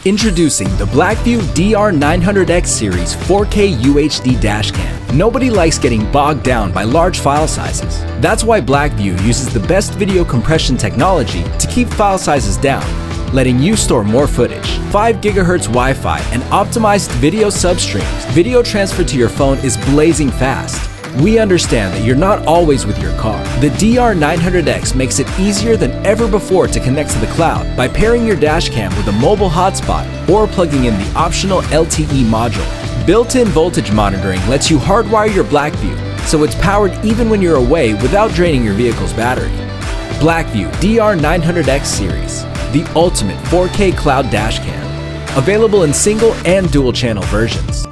Introducing the BlackVue DR900X series 4K UHD dashcam. Nobody likes getting bogged down by large file sizes. That's why BlackVue uses the best video compression technology to keep file sizes down, letting you store more footage. 5 GHz Wi-Fi and optimized video substreams. Video transfer to your phone is blazing fast. We understand that you're not always with your car. The DR900X makes it easier than ever before to connect to the cloud by pairing your dashcam with a mobile hotspot or plugging in the optional LTE module. Built-in voltage monitoring lets you hardwire your BlackVue, so it's powered even when you're away without draining your vehicle's battery. BlackVue DR900X series, the ultimate 4K cloud dashcam. Available in single and dual channel versions.